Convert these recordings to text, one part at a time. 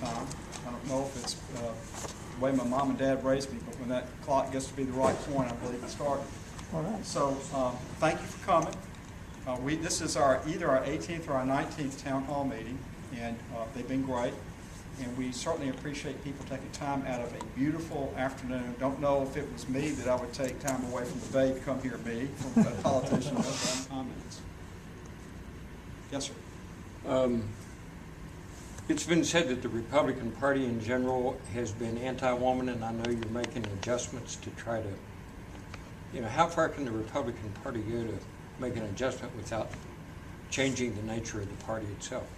time. I don't know if it's the way my mom and dad raised me, but when that clock gets to be the right point, I believe it started. All right. So thank you for coming. This is either our 18th or our 19th town hall meeting, and they've been great. And we certainly appreciate people taking time out of a beautiful afternoon. Don't know if it was me that I would take time away from the bay to come here, me, from a politician. Those comments. Yes, sir. It's been said that the Republican Party in general has been anti-woman, and I know you're making adjustments to try to, how far can the Republican Party go to make an adjustment without changing the nature of the party itself?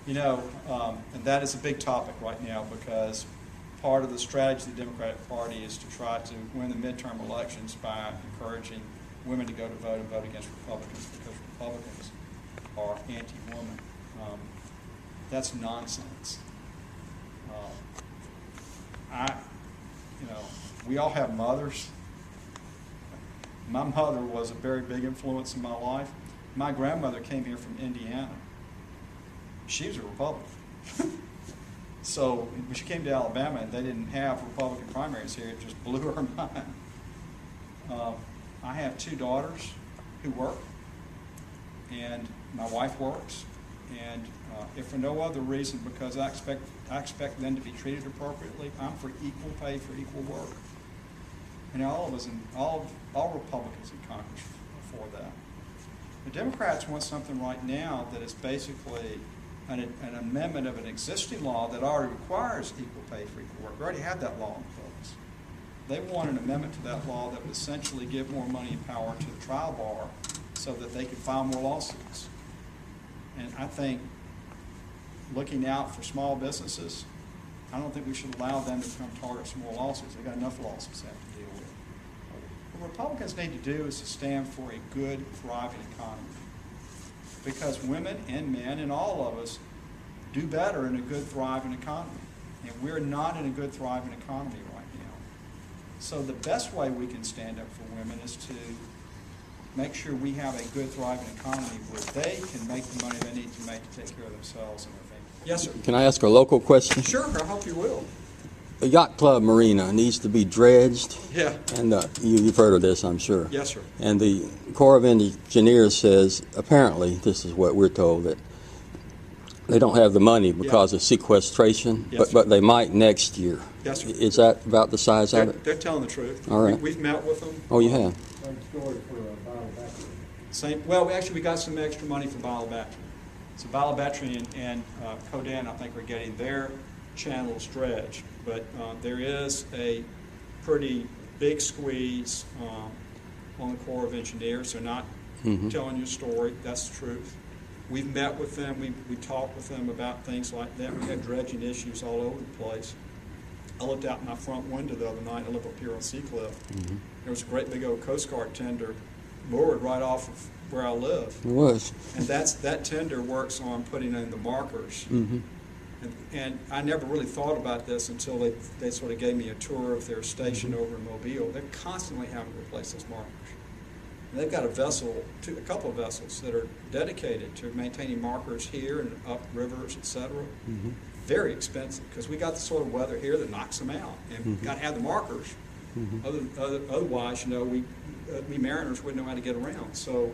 And that is a big topic right now, because part of the strategy of the Democratic Party is to try to win the midterm elections by encouraging women to go to vote and vote against Republicans, because Republicans are anti-woman. That's nonsense. We all have mothers. My mother was a very big influence in my life. My grandmother came here from Indiana. She was a Republican. So when she came to Alabama and they didn't have Republican primaries here, it just blew her mind. I have two daughters who work, and my wife works, and if for no other reason, because I expect them to be treated appropriately, I'm for equal pay for equal work. And all of us, all Republicans in Congress are for that. The Democrats want something right now that is basically an amendment of an existing law that already requires equal pay for equal work. We already have that law in place. They want an amendment to that law that would essentially give more money and power to the trial bar so that they could file more lawsuits. And I think, looking out for small businesses, I don't think we should allow them to become targets for more lawsuits. They've got enough lawsuits they have to deal with. What Republicans need to do is to stand for a good, thriving economy. Because women and men and all of us do better in a good, thriving economy. And we're not in a good, thriving economy right now. So the best way we can stand up for women is to make sure we have a good, thriving economy where they can make the money they need to make to take care of themselves and their family. Yes, sir. Can I ask a local question? Sure, I hope you will. The yacht club marina needs to be dredged. Yeah. And you've heard of this, I'm sure. Yes, sir. And the Corps of Engineers says, apparently, this is what we're told, that they don't have the money because of sequestration, Yes, but they might next year. Yes, sir. Is that about the size of it? They're telling the truth. All right. We've met with them. Oh, you have? We got some extra money for Balabatry. So Balabatry and Codan, I think, are getting their channels dredged. But there is a pretty big squeeze on the Corps of Engineers. They're not telling you a story. That's the truth. We've met with them. We talked with them about things like that. We had dredging issues all over the place. I looked out my front window the other night. I live up here on Seacliff. There was a great big old Coast Guard tender moored right off of where I live. It was. And that tender works on putting in the markers. And I never really thought about this until they sort of gave me a tour of their station over in Mobile. They're constantly having to replace those markers. And they've got a couple of vessels that are dedicated to maintaining markers here and up rivers, et cetera. Very expensive, because we got the sort of weather here that knocks them out, and we've got to have the markers. Otherwise, we mariners wouldn't know how to get around. So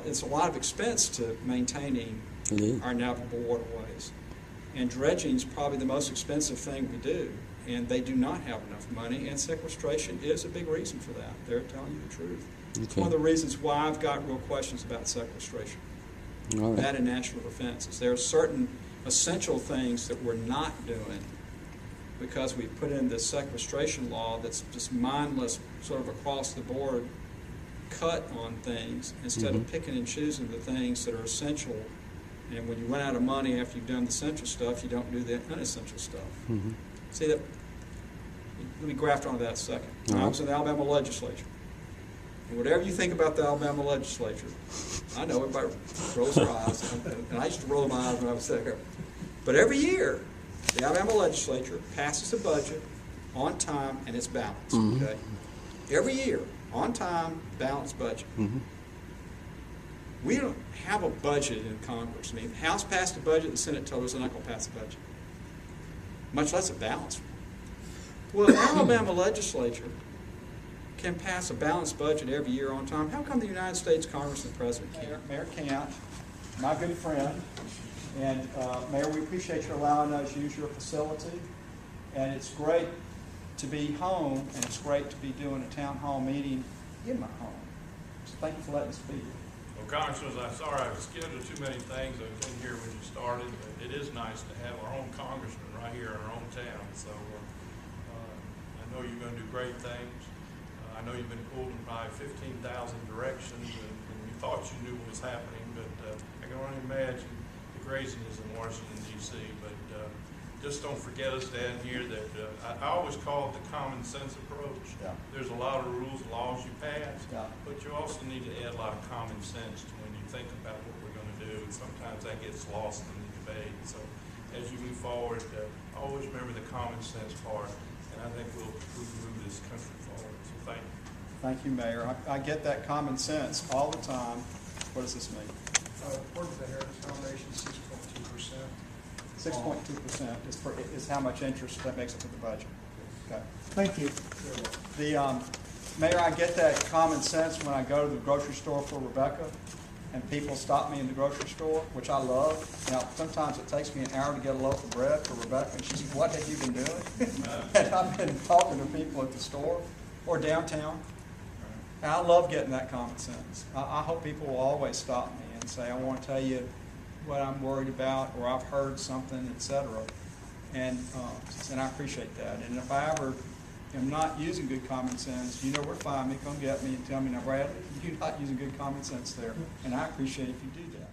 it's a lot of expense to maintaining our navigable waterways. And dredging is probably the most expensive thing we do, and they do not have enough money, and sequestration is a big reason for that. They're telling you the truth. Okay. It's one of the reasons why I've got real questions about sequestration. All right. That and national defense. There are certain essential things that we're not doing because we put in this sequestration law that's just mindless, sort of across the board cut on things instead of picking and choosing the things that are essential. And when you run out of money after you've done the essential stuff, you don't do the unessential stuff. See that? Let me graft onto that a second. I was in the Alabama legislature. And whatever you think about the Alabama legislature, I know everybody rolls their eyes, and I used to roll my eyes when I was there. But every year, the Alabama legislature passes a budget on time and it's balanced. Okay? Every year, on time, balanced budget. We don't have a budget in Congress. I mean, the House passed a budget, the Senate told us they're not going to pass a budget, much less a balanced one. Well, the Alabama legislature can pass a balanced budget every year on time. How come the United States Congress and the President can't? Mayor Camp, my good friend, and Mayor, we appreciate you allowing us to use your facility, and it's great to be home, and it's great to be doing a town hall meeting in my home. So thank you for letting us be here. Well, Congressman, I'm sorry I scheduled too many things. I couldn't hear when you started, but it is nice to have our own congressman right here in our own town. So I know you're going to do great things. I know you've been pulled in probably 15,000 directions, and you thought you knew what was happening, but I can only imagine the craziness in Washington, D.C. But just don't forget us down here that I always call it the common sense approach. Yeah. There's a lot of rules and laws you pass, Yeah. but you also need to add a lot of common sense to when you think about what we're going to do. And sometimes that gets lost in the debate. So as you move forward, always remember the common sense part, and I think we'll move this country forward. So thank you. Thank you, Mayor. I get that common sense all the time. What does this mean? According to the Heritage Foundation, 6.2%. 6.2% is how much interest that makes up for the budget. Okay. Thank you. The Mayor, I get that common sense when I go to the grocery store for Rebecca, and people stop me in the grocery store, which I love. Now, sometimes it takes me an hour to get a loaf of bread for Rebecca, and she says, "What have you been doing?" And I've been talking to people at the store or downtown. And I love getting that common sense. I hope people will always stop me and say, "I want to tell you what I'm worried about," or "I've heard something," etc. And I appreciate that. And if I ever am not using good common sense, you know where to find me. Come get me and tell me, "Now, Bradley, you're not using good common sense there." And I appreciate if you do that.